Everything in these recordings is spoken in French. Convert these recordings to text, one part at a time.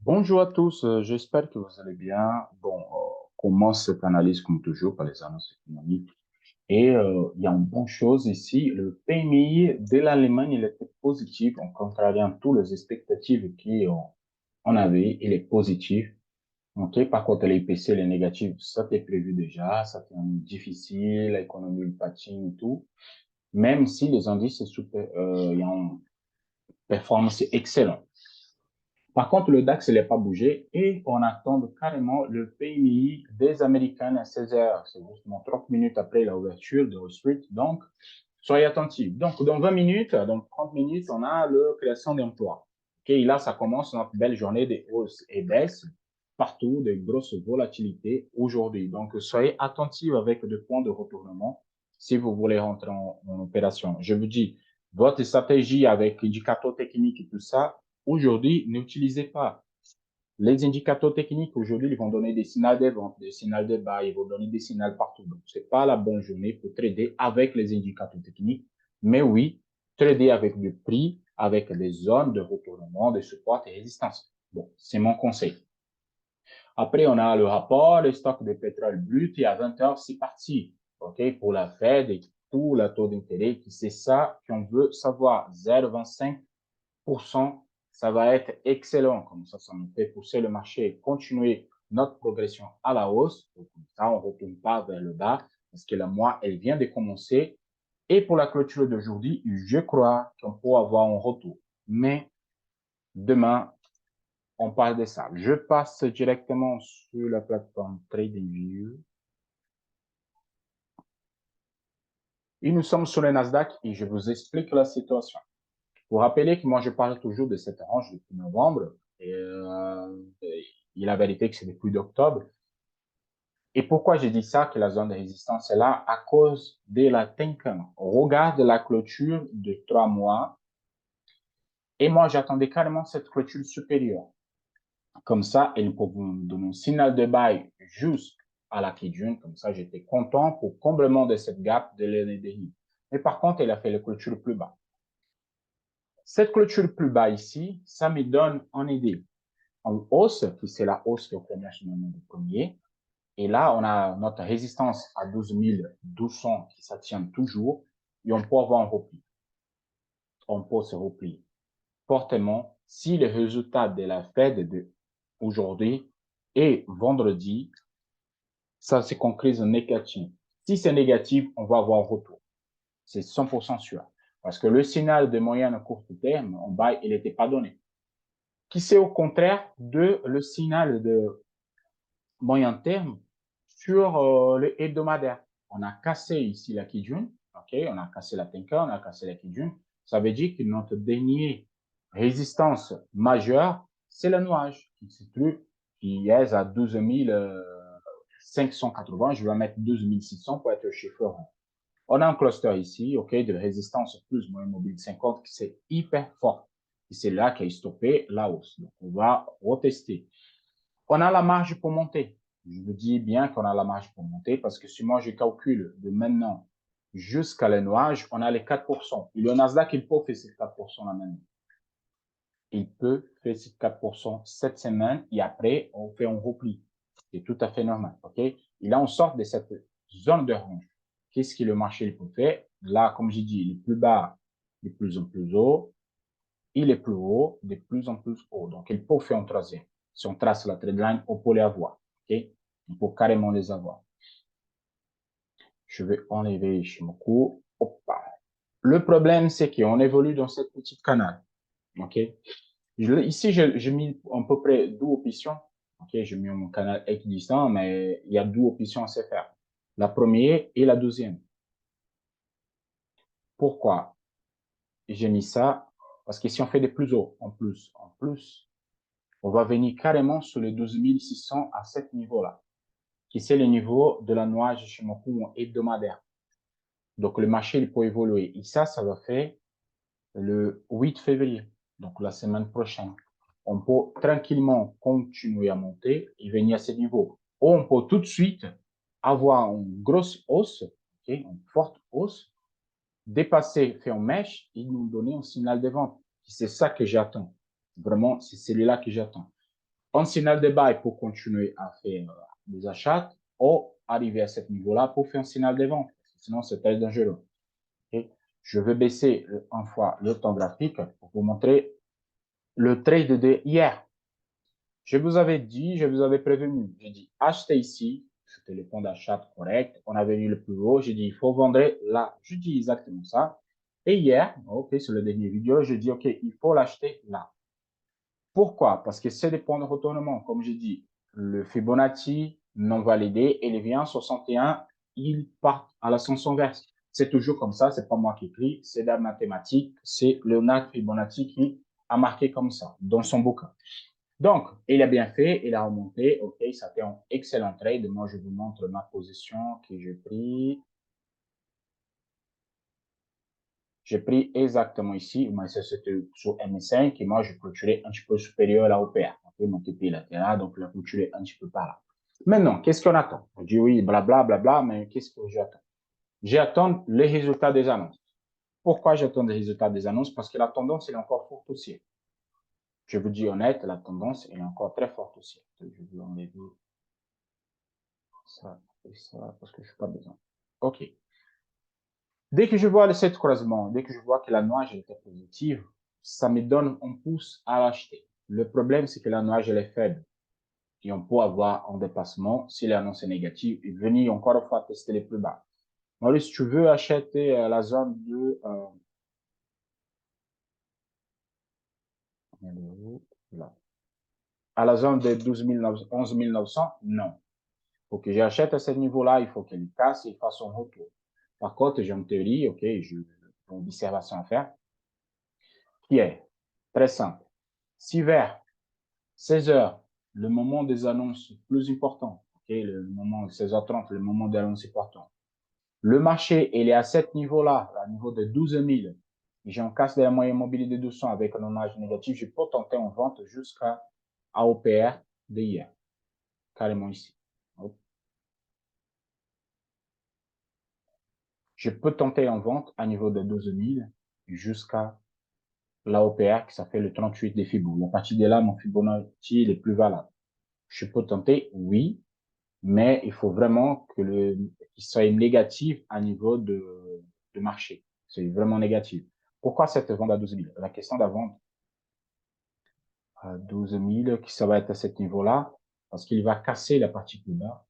Bonjour à tous, j'espère que vous allez bien. Bon, on commence cette analyse comme toujours par les annonces économiques. Il y a une bonne chose ici, le PMI de l'Allemagne, il était positif en contrariant toutes les expectatives qu'on avait, il est positif. Ok, par contre, l'IPC, les négatifs, ça c'était prévu déjà, ça c'était difficile, l'économie patine et tout. Même si les indices, c'est super, il y a une performance excellente. Par contre, le DAX, il n'est pas bougé et on attend carrément le PMI des Américains à 16 heures. C'est justement 30 minutes après l'ouverture de Wall Street. Donc, soyez attentifs. Donc, dans 20 minutes, donc 30 minutes, on a la création d'emplois. OK, et là, ça commence notre belle journée de hausse et baisse partout, de grosses volatilités aujourd'hui. Donc, soyez attentifs avec des points de retournement si vous voulez rentrer en opération. Je vous dis, votre stratégie avec indicateurs techniques et tout ça, aujourd'hui, n'utilisez pas les indicateurs techniques. Aujourd'hui, ils vont donner des signaux de vente, des signaux de bas, ils vont donner des signaux partout. Donc, c'est pas la bonne journée pour trader avec les indicateurs techniques. Mais oui, trader avec du prix, avec des zones de retournement, de support et résistance. Bon, c'est mon conseil. Après, on a le rapport, le stock de pétrole brut, et à 20 heures, c'est parti. OK, pour la Fed et tout le taux d'intérêt, c'est ça qu'on veut savoir. 0,25%, ça va être excellent. Comme ça nous fait pousser le marché, continuer notre progression à la hausse. Donc, comme ça, on ne retourne pas vers le bas parce que le mois, elle vient de commencer. Et pour la clôture d'aujourd'hui, je crois qu'on peut avoir un retour. Mais demain, on parle de ça. Je passe directement sur la plateforme TradingView. Et nous sommes sur le Nasdaq et je vous explique la situation. Vous rappelez que moi, je parle toujours de cette range depuis novembre. Et la vérité, que c'est depuis d'octobre. Et pourquoi je dis ça, que la zone de résistance est là? À cause de la Tenkan. On regarde la clôture de 3 mois. Et moi, j'attendais carrément cette clôture supérieure. Comme ça, ils peuvent me donner un signal de bail juste à la Kijun. Comme ça, j'étais content pour comblement de cette gap de l'année. Mais par contre, elle a fait la clôture plus bas. Cette clôture plus bas ici, ça me donne une idée en hausse, qui c'est la hausse qui commence maintenant le premier. Et là, on a notre résistance à 12 200 qui s'attient toujours. Et on peut avoir un repli. On peut se replier fortement si les résultats de la Fed de aujourd'hui et vendredi, ça se concrétise en négatif. Si c'est négatif, on va avoir un retour. C'est 100% sûr. Parce que le signal de moyen à court terme, en bas, il n'était pas donné. Qui c'est au contraire de le signal de moyen terme sur le hebdomadaire. On a cassé ici la Kijun, ok, on a cassé la Tenka, on a cassé la Kijun. Ça veut dire que notre dernier résistance majeure, c'est le nuage qui se trouve, qui est à 12 580. Je vais mettre 12 600 pour être chiffre rond. On a un cluster ici, ok, de résistance plus moyen mobile 50 qui c'est hyper fort. Et c'est là qui a stoppé la hausse. Donc, on va retester. On a la marge pour monter. Je vous dis bien qu'on a la marge pour monter parce que si moi je calcule de maintenant jusqu'à les nuages, on a les 4%. Et le Nasdaq, il peut faire ces 4% là maintenant. Il peut faire ces 4% cette semaine et après, on fait un repli. C'est tout à fait normal. OK? Et là, on sort de cette zone de range. Qu'est-ce que le marché peut faire? Là, comme j'ai dit, il est plus bas, de plus en plus haut. Il est plus haut, de plus en plus haut. Donc, il peut faire un troisième. Si on trace la trendline, on peut les avoir. OK? On peut carrément les avoir. Je vais enlever Ishimoku. Hoppa. Le problème, c'est qu'on évolue dans cette petite canal. OK? Ici, j'ai mis à peu près 12 options. OK? J'ai mis mon canal équidistant, mais il y a 12 options à se faire. La première et la deuxième. Pourquoi j'ai mis ça? Parce que si on fait des plus hauts, en plus, on va venir carrément sur les 12 600 à ce niveau-là, qui c'est le niveau de la noix Shimoku hebdomadaire. Donc, le marché, il peut évoluer. Et ça va faire le 8 février, donc la semaine prochaine. On peut tranquillement continuer à monter et venir à ce niveau. Ou on peut tout de suite avoir une grosse hausse, okay, une forte hausse, dépasser, faire une mèche et nous donner un signal de vente. C'est ça que j'attends. Vraiment, c'est celui-là que j'attends. un signal de buy pour continuer à faire des achats ou arriver à ce niveau-là pour faire un signal de vente. Sinon, c'est très dangereux. Okay? Je vais baisser une fois le temps graphique pour vous montrer le trade de hier. Je vous avais dit, je vous avais prévenu. J'ai dit, achetez ici. C'était le point d'achat correct. On avait mis le plus haut. J'ai dit, il faut vendre là. Je dis exactement ça. Et hier, OK, sur le dernier vidéo, je dis, OK, il faut l'acheter là. Pourquoi? Parce que c'est des points de retournement. Comme je dis, le Fibonacci non validé et les V1 61, ils partent à l'ascension inverse. C'est toujours comme ça, c'est pas moi qui écris, c'est la mathématique, c'est Leonard Fibonacci qui a marqué comme ça dans son bouquin. Donc, il a bien fait, il a remonté, ok, ça fait un excellent trade. Moi, je vous montre ma position que j'ai pris. J'ai pris exactement ici, mais c'était sur M5 et moi, je clôturais un petit peu supérieur à la OPR. Ok, mon TP latéral, donc la clôturer un petit peu par là. Maintenant, qu'est-ce qu'on attend? On dit oui, blabla, blabla, mais qu'est-ce que j'attends? J'attends les résultats des annonces. Pourquoi j'attends les résultats des annonces? Parce que la tendance, elle est encore forte aussi. Je vous dis honnête, la tendance, elle est encore très forte aussi. Je vais enlever ça et ça parce que je n'ai pas besoin. OK. Dès que je vois le croisement, dès que je vois que la nuage était positive, ça me donne un pouce à l'acheter. Le problème, c'est que la nuage, elle est faible. Et on peut avoir un dépassement si l'annonce est négative et venir encore une fois tester les plus bas. Maurice, tu veux acheter la zone de... là. À la zone de 11 900? Non. Pour que j'achète à ce niveau-là, il faut qu'elle casse et fasse son retour. Par contre, j'ai une théorie, OK, j'ai une observation à faire, qui est très simple. Si vers 16 heures, le moment des annonces plus important, okay, le moment 16h30, le moment des annonces important, le marché, il est à ce niveau-là, à niveau de 12 000, et j'ai un casse de la moyenne mobile de 200 avec un hommage négatif, je peux tenter en vente jusqu'à AOPR de hier, carrément ici. Je peux tenter en vente à niveau de 12 000 jusqu'à l'AOPR, qui ça fait le 38 des Fibos. À partir de là, mon Fibonacci il est plus valable. Je peux tenter, oui, mais il faut vraiment que qu'il soit négatif à niveau de marché. C'est vraiment négatif. Pourquoi cette vente à 12 000? La question de la vente à 12 000, qui ça va être à ce niveau-là, parce qu'il va casser la partie plus bas.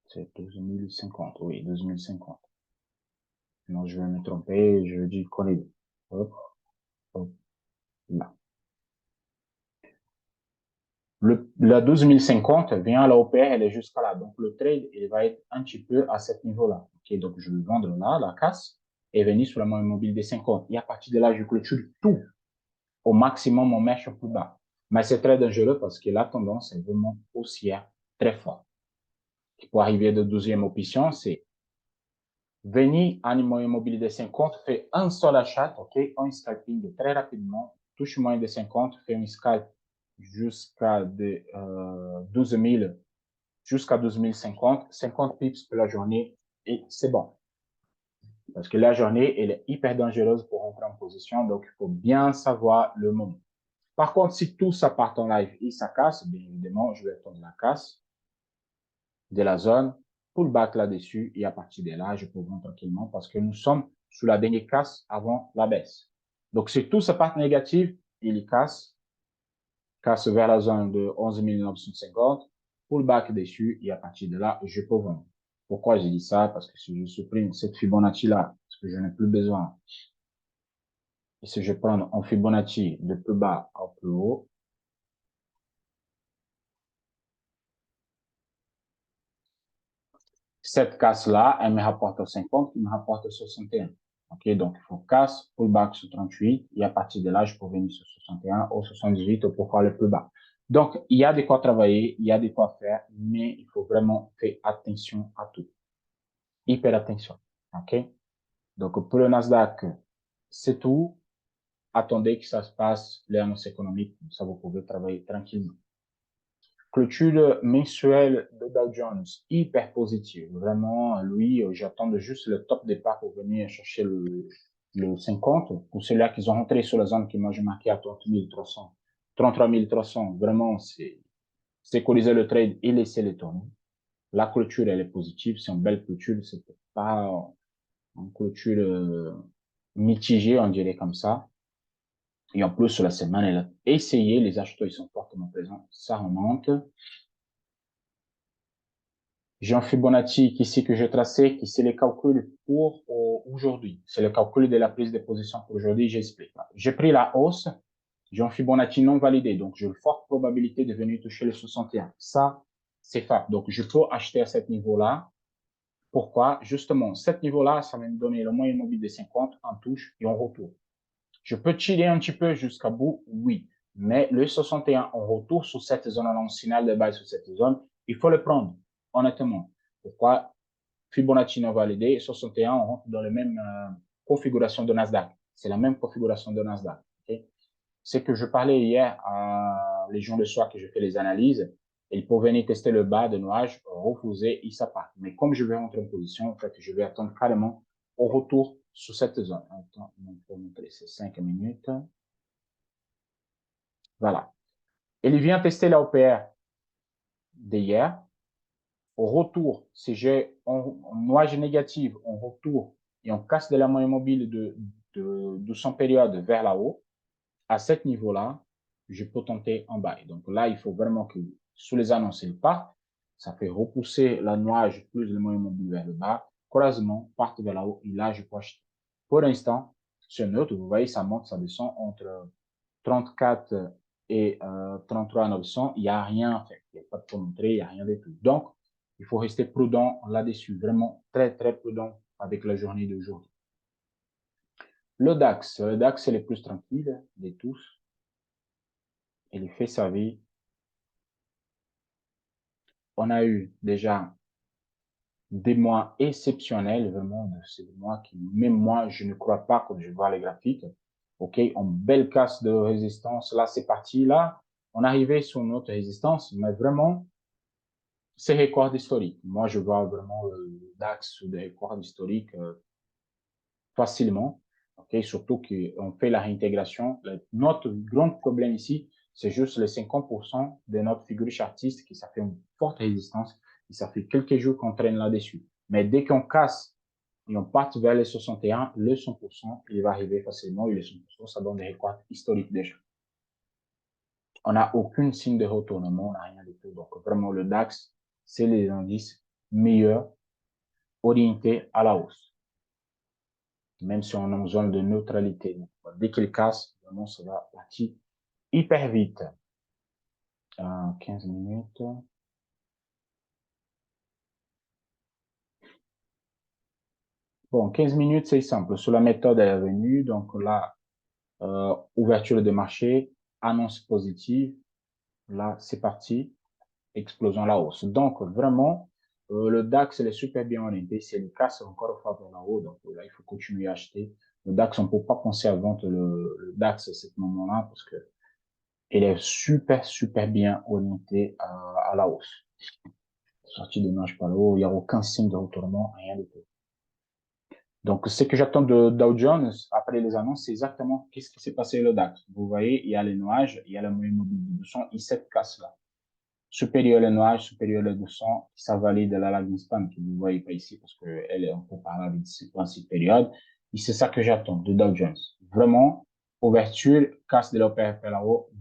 C'est 12 050, oui, 12 050. Non, je vais me tromper, je dis qu'on est. Hop, hop, là. La 12 050 vient à la OPR, elle est jusqu'à là. Donc, le trade, il va être un petit peu à ce niveau-là. OK, donc, je vais vendre là, la casse, et venir sur la moyenne mobile des 50. Et à partir de là, je clôture tout au maximum, on mèche plus bas. Mais c'est très dangereux parce que la tendance est vraiment haussière, très forte. Pour arriver de 12e option, c'est venir à une moyenne mobile des 50, fait un seul achat, OK, un scalping très rapidement, touche moyenne de 50, fait un scalp jusqu'à 12 000, jusqu'à 12 050, 50 pips pour la journée, et c'est bon. Parce que la journée, elle est hyper dangereuse pour rentrer en position, donc il faut bien savoir le moment. Par contre, si tout ça part en live et ça casse, bien évidemment, je vais attendre la casse de la zone, pullback là-dessus, et à partir de là, je peux vendre tranquillement parce que nous sommes sous la dernière casse avant la baisse. Donc, si tout ça part négatif, il casse vers la zone de 11 950, pullback dessus, et à partir de là, je peux vendre. Pourquoi j'ai dit ça? Parce que si je supprime cette Fibonacci-là, parce que je n'ai plus besoin, et si je prends un Fibonacci de plus bas à plus haut, cette casse-là, elle me rapporte 50, il me rapporte 61. OK, donc il faut casse, pullback sur 38, et à partir de là, je peux venir sur 61 ou 78 pour faire le plus bas. Donc, il y a de quoi travailler, il y a de quoi faire, mais il faut vraiment faire attention à tout. Hyper attention. OK? Donc, pour le Nasdaq, c'est tout. Attendez que ça se passe, l'annonce économique, ça vous pouvez travailler tranquillement. Clôture mensuelle de Dow Jones, hyper positive. Vraiment, lui, j'attends juste le top départ pour venir chercher le 50, pour ceux-là qui ont rentré sur la zone que moi j'ai marqué à 30 300, 33 300, vraiment, c'est sécuriser le trade et laisser les tourner. La clôture, elle est positive, c'est une belle clôture, c'est pas une clôture mitigée, on dirait comme ça. Et en plus, sur la semaine, elle a essayé, les acheteurs, ils sont fortement présents, ça remonte. J'ai un Fibonacci ici que j'ai tracé, qui c'est les calculs pour aujourd'hui. C'est le calcul de la prise de position pour aujourd'hui, j'explique. J'ai pris la hausse, j'ai un Fibonacci non validé, donc j'ai une forte probabilité de venir toucher le 61. Ça, c'est fait. Donc, je peux acheter à ce niveau-là. Pourquoi? Justement, ce niveau-là, ça va me donner le moyen mobile de 50 en touche et en retour. Je peux tirer un petit peu jusqu'à bout, oui. Mais le 61 en retour sur cette zone, en signal de bail sur cette zone, il faut le prendre, honnêtement. Pourquoi? Fibonacci non validé, 61, on rentre dans la même configuration de Nasdaq. C'est la même configuration de Nasdaq. Okay? C'est que je parlais hier à les gens de soir que je fais les analyses. Ils peuvent venir tester le bas de nuage, refuser, ils s'appartent. Mais comme je vais rentrer en position, en fait, je vais attendre carrément au retour sur cette zone. Attends, il faut montrer, c'est 5 minutes. Voilà. Il vient tester la OPR d'hier. Au retour, si j'ai un nuage négatif, en retour, et on casse de la moyenne mobile de son période vers la haut, à ce niveau-là, je peux tenter en bas. Donc là, il faut vraiment que sous les annonces, il part. Ça fait repousser la nuage plus le moyen mobile vers le bas. Croisement, parte vers la haut. Et là, je peux acheter. Pour l'instant, c'est neutre. Vous voyez, ça monte, ça descend entre 34 et 33 900. Il n'y a rien à faire. Il n'y a pas de montrer, il n'y a rien du tout. Donc, il faut rester prudent là-dessus. Vraiment très, très prudent avec la journée d'aujourd'hui. Le DAX, c'est le plus tranquille de tous. Il fait sa vie. On a eu déjà des mois exceptionnels, vraiment, c'est des mois qui, même moi, je ne crois pas quand je vois les graphiques. OK, en belle casse de résistance. Là, c'est parti. Là, on arrivait sur notre résistance, mais vraiment, c'est record historique. Moi, je vois vraiment le DAX sous des records historiques facilement. OK, surtout qu'on fait la réintégration. Notre grand problème ici, c'est juste les 50% de notre figure chartiste qui ça fait une forte résistance et ça fait quelques jours qu'on traîne là-dessus. Mais dès qu'on casse et on part vers les 61, le 100%, il va arriver facilement et le 100%, ça donne des records historiques déjà. On n'a aucun signe de retournement, on n'a rien du tout. Donc vraiment, le DAX, c'est les indices meilleurs orientés à la hausse. Même si on est en zone de neutralité. Dès qu'il casse, vraiment, ça va partir hyper vite. 15 minutes. Bon, 15 minutes, c'est simple. Sur la méthode, elle est venue. Donc là, ouverture de marché, annonce positive. Là, c'est parti. Explosion à la hausse. Donc, vraiment, le DAX, il est super bien orienté. C'est le casse encore une fois vers la haut. Donc là, il faut continuer à acheter. Le DAX, on ne peut pas penser à vendre le DAX à ce moment-là parce que il est super, super bien orienté à la hausse. Sortie de nuage par le haut, il n'y a aucun signe de retournement, rien du tout. Donc, ce que j'attends de Dow Jones après les annonces, c'est exactement qu'est-ce qui s'est passé le DAX. Vous voyez, il y a les nuages, il y a la moyenne mobile de 200 et cette casse-là. Supérieur les nuages, supérieur les 200, ça valide la lagging span que vous voyez pas ici parce qu'elle est un peu par là dans cette période. Et c'est ça que j'attends de Dow Jones. Vraiment, ouverture, casse de l'OPR là-haut,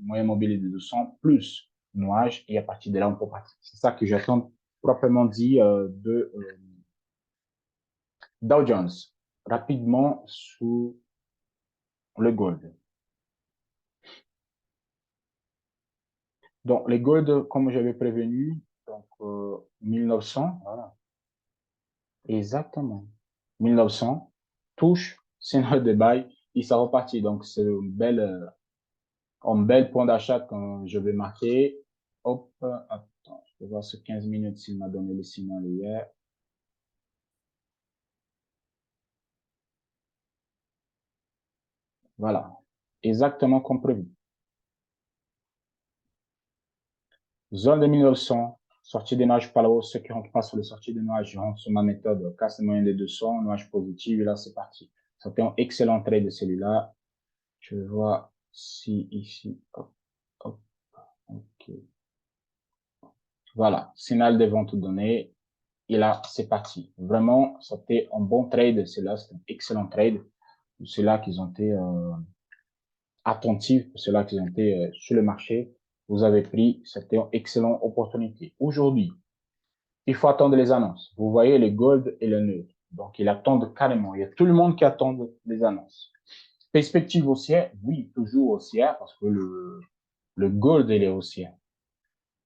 moyen mobile de 200 plus nuage et à partir de là, on peut partir. C'est ça que j'attends proprement dit de Dow Jones. Rapidement sous le gold. Donc, les gold, comme j'avais prévenu, donc 1900, voilà. Exactement. 1900, touche, signal de bail, et ça repartit. Donc, c'est un bel point d'achat que je vais marquer. Hop, attends, je vais voir ce 15 minutes s'il m'a donné le signal hier. Voilà. Exactement comme prévu. Zone de 1900, sortie des nuages par là-haut, ceux qui rentrent pas sur les sorties des nuages, je rentre sur ma méthode, casse de moyenne des 200, nuage positif, et là, c'est parti. C'était un excellent trade de celui-là. Je vois si ici, hop, hop, ok. Voilà, signal de vente donné. Et là, c'est parti. Vraiment, c'était un bon trade. C'est-là, c'est un excellent trade. C'est là qu'ils ont été attentifs. C'est là qu'ils ont été sur le marché. Vous avez pris, c'était une excellente opportunité. Aujourd'hui, il faut attendre les annonces. Vous voyez les gold et le neutre. Donc, ils attendent carrément. Il y a tout le monde qui attend les annonces. Perspective haussière, oui, toujours haussière parce que le gold, il est haussier.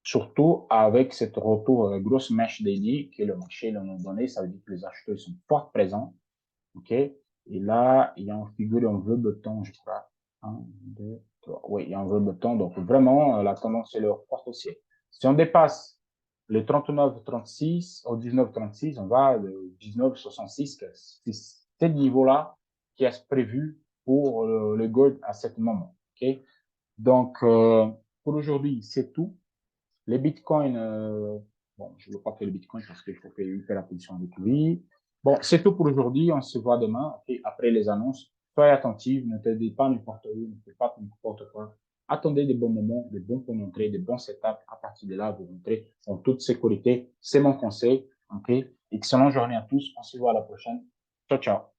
Surtout avec cette retour grosse mèche daily que le marché nous a donné, ça veut dire que les acheteurs sont fort présents. OK? Et là, il y a une figure en vœu beton, je crois. 1, 2, 3. Oui, il y a un vœu beton. Donc, vraiment, la tendance est leur forte haussier. Si on dépasse le 39,36 au 19,36, on va le 19,66. C'est ce niveau-là qui est prévu pour le gold à ce moment. OK? Donc, pour aujourd'hui, c'est tout. Les bitcoins, bon, je ne veux pas faire le bitcoin parce qu'il faut faire la position avec lui. Bon, c'est tout pour aujourd'hui. On se voit demain après les annonces. Soyez attentifs, ne te dites pas n'importe où, ne faites pas n'importe quoi. Attendez des bons moments, des bons pour montrer, des bons setups. À partir de là, vous montrez en toute sécurité. C'est mon conseil. OK? Excellente journée à tous. On se voit à la prochaine. Ciao, ciao.